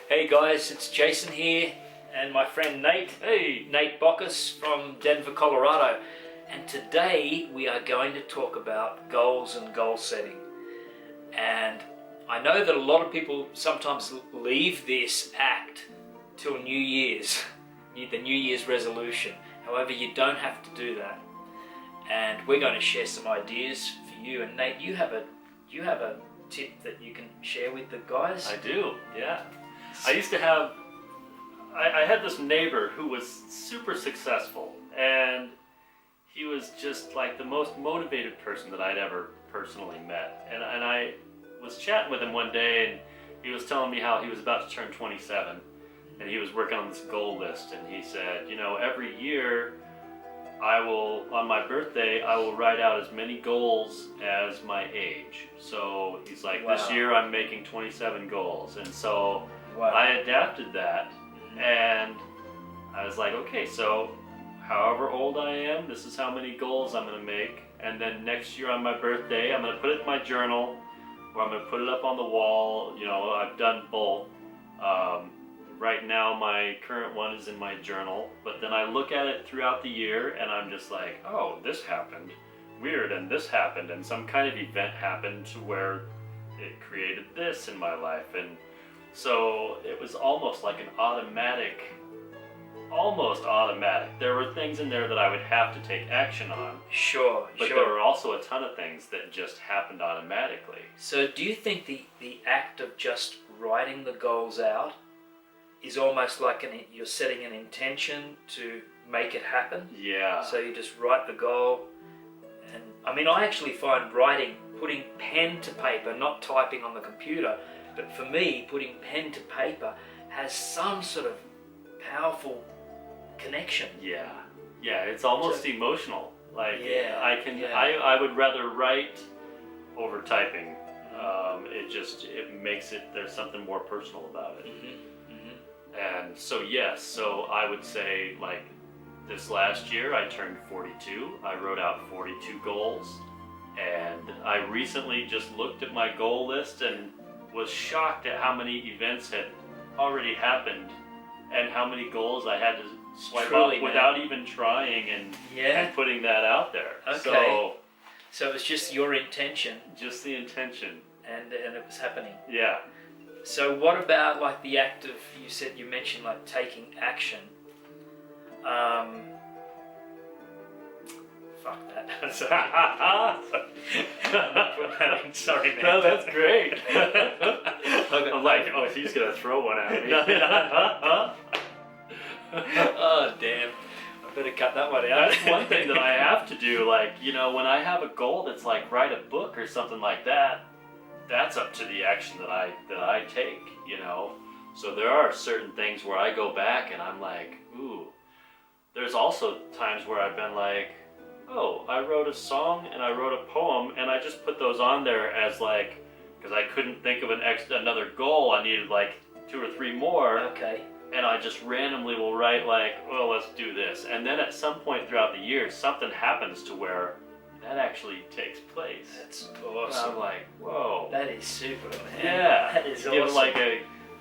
Hey guys, it's Jason here and my friend Nate. Hey! Nate Bockus from Denver, Colorado. And today we are going to talk about goals and goal setting. And I know that a lot of people sometimes leave this act till New Year's, the New Year's resolution. However, you don't have to do that. And we're going to share some ideas for you. And Nate, you have a tip that you can share with the guys? I do, yeah. I used to have, I had this neighbor who was super successful, and he was just like the most motivated person that I'd ever personally met. And I was chatting with him one day, and he was telling me how he was about to turn 27, and he was working on this goal list, and he said, you know, every year on my birthday, I will write out as many goals as my age. So he's like, wow. This year I'm making 27 goals, and so wow. I adapted that, and I was like, okay, so however old I am, this is how many goals I'm going to make, and then next year on my birthday, I'm going to put it in my journal, or I'm going to put it up on the wall. You know, I've done both. Right now, my current one is in my journal, but then I look at it throughout the year, and I'm just like, oh, this happened, weird, and this happened, and some kind of event happened to where it created this in my life, and so it was almost like an almost automatic. There were things in there that I would have to take action on. Sure. There were also a ton of things that just happened automatically. So do you think the act of just writing the goals out is almost like you're setting an intention to make it happen? Yeah. So you just write the goal, and I mean, I actually find putting pen to paper, not typing on the computer, but for me, putting pen to paper has some sort of powerful connection. Yeah, it's almost emotional. Like, yeah, I would rather write over typing. It makes it, there's something more personal about it. And so yes, so I would say, like, this last year I turned 42. I wrote out 42 goals, and I recently just looked at my goal list and was shocked at how many events had already happened and how many goals I had to swipe Truly, off without even trying and putting that out there. Okay. So it was just your intention. Just the intention. And it was happening. Yeah. So what about like the act of, you mentioned like taking action. Fuck that. Sorry, man. No, that's great. I'm like, oh, he's gonna throw one at me. Oh, damn. I better cut that one out. That's one thing that I have to do. Like, you know, when I have a goal that's like write a book or something like that, that's up to the action that I take, you know. So there are certain things where I go back and I'm like, ooh. There's also times where I've been like, oh, I wrote a song and I wrote a poem, and I just put those on there as like, because I couldn't think of another goal. I needed like 2 or 3 more. Okay. And I just randomly will write like, well, let's do this. And then at some point throughout the year, something happens to where that actually takes place. That's awesome. And I'm like, whoa. That is super, man. Yeah. That is awesome.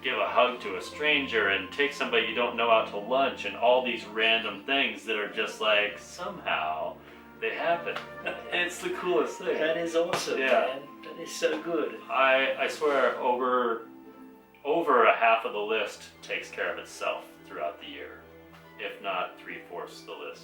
Give a hug to a stranger and take somebody you don't know out to lunch, and all these random things that are just like, somehow they happen. It's the coolest thing. That is awesome, man. That is so good. I swear over a half of the list takes care of itself throughout the year, if not 3/4 of the list.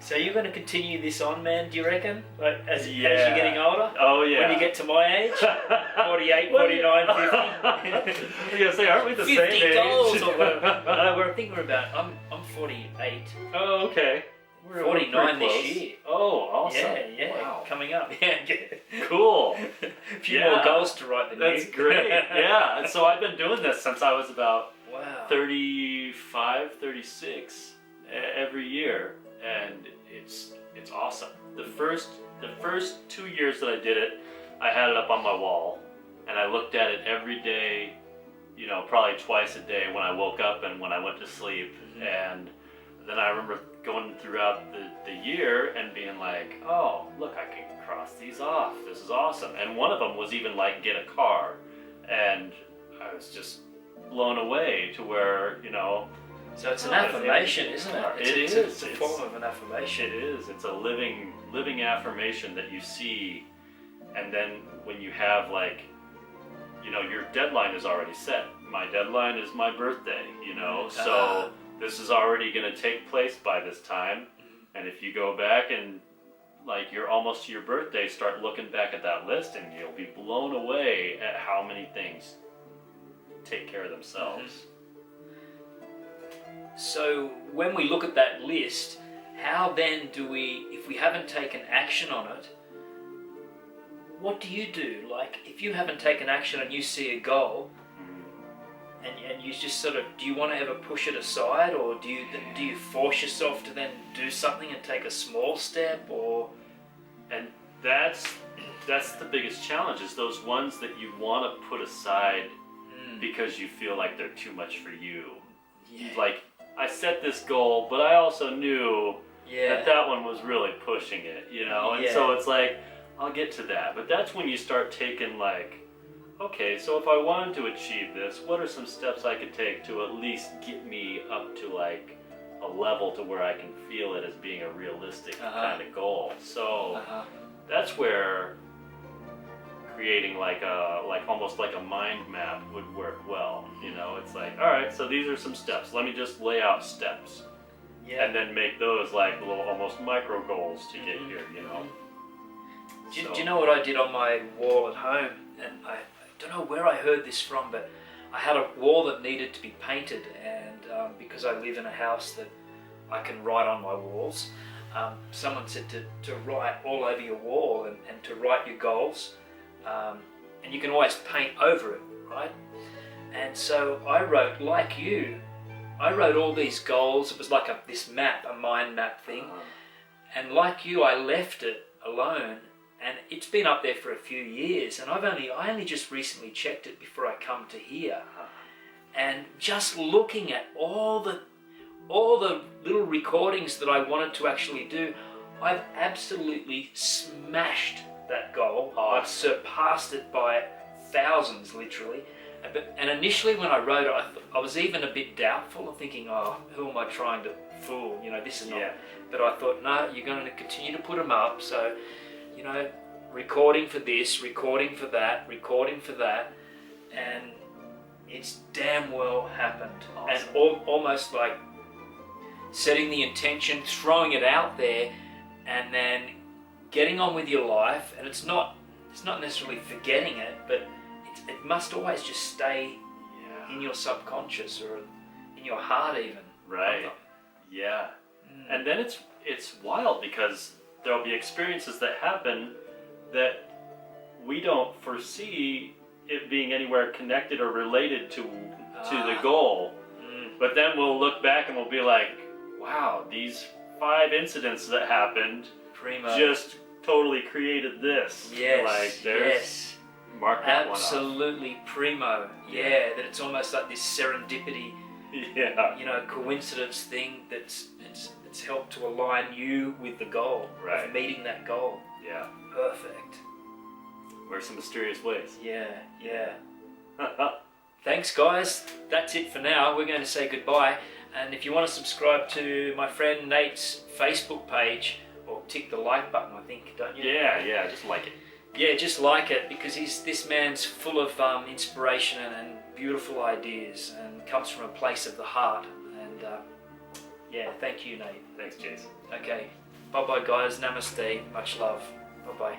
So you're going to continue this on, man, do you reckon? Like, as you're getting older? Oh, yeah. When you get to my age? 48, 49, 50? I was going to say, aren't we the same age? 50 goals or whatever. I think we're about, I'm 48. Oh, okay. We're 49 this year. Oh, awesome. Yeah. Wow. Coming up. Yeah. Cool. A few more goals to write than That's you. great. Yeah. And so I've been doing this since I was about 35, 36 every year. And it's awesome. The first 2 years that I did it, I had it up on my wall, and I looked at it every day, you know, probably twice a day when I woke up and when I went to sleep. And then I remember going throughout the year and being like, oh, look, I can cross these off. This is awesome. And one of them was even like, get a car. And I was just blown away to where, you know. So it's an affirmation, isn't it? It's a form of an affirmation. It is. It's a living affirmation that you see, and then when you have, like, you know, your deadline is already set. My deadline is my birthday, you know, so this is already going to take place by this time. And if you go back and, like, you're almost to your birthday, start looking back at that list, and you'll be blown away at how many things take care of themselves. So when we look at that list, how then do we, if we haven't taken action on it, what do you do? Like, if you haven't taken action and you see a goal, and you just sort of, do you want to ever push it aside, or do you force yourself to then do something and take a small step, or? And that's the biggest challenge, is those ones that you want to put aside because you feel like they're too much for you. Yeah. Like, I set this goal, but I also knew that one was really pushing it, you know? And so it's like, I'll get to that. But that's when you start taking, like, okay, so if I wanted to achieve this, what are some steps I could take to at least get me up to, like, a level to where I can feel it as being a realistic kind of goal? So that's where creating almost like a mind map would work well. You know, it's like, all right, so these are some steps. Let me just lay out steps, and then make those like little almost micro goals to get here. You know. Do you know what I did on my wall at home? And I don't know where I heard this from, but I had a wall that needed to be painted, and because I live in a house that I can write on my walls, someone said to write all over your wall and to write your goals, and you can always paint over it, right? And so I wrote, like you, I wrote all these goals. It was like this map, a mind map thing, and like you, I left it alone. And it's been up there for a few years, and I only just recently checked it before I come to here. And just looking at all the little recordings that I wanted to actually do, I've absolutely smashed that goal. I've surpassed it by thousands, literally. And initially when I wrote it, I was even a bit doubtful of thinking, oh, who am I trying to fool? You know, this is not. But I thought, no, you're going to continue to put them up. So, you know, recording for this, recording for that, and it's damn well happened. And almost like setting the intention, throwing it out there, and then getting on with your life. And it's not necessarily forgetting it, but it must always just stay in your subconscious or in your heart even. Right. Yeah. And then it's wild, because there'll be experiences that happen that we don't foresee it being anywhere connected or related to the goal. But then we'll look back and we'll be like, wow, these 5 incidents that happened just totally created this. Yes, like, there's mark that absolutely one off. Primo. Yeah, that it's almost like this serendipity, you know, coincidence thing that's it's helped to align you with the goal of meeting that goal. Yeah. Perfect. We're some mysterious ways. Yeah. Thanks, guys. That's it for now. We're going to say goodbye. And if you want to subscribe to my friend Nate's Facebook page, or tick the like button, I think, don't you? Yeah, just like it. Yeah, just like it, because this man's full of inspiration and beautiful ideas, and comes from a place of the heart. And yeah, thank you, Nate. Thanks, Jason. Okay, bye-bye, guys. Namaste. Much love. Bye-bye.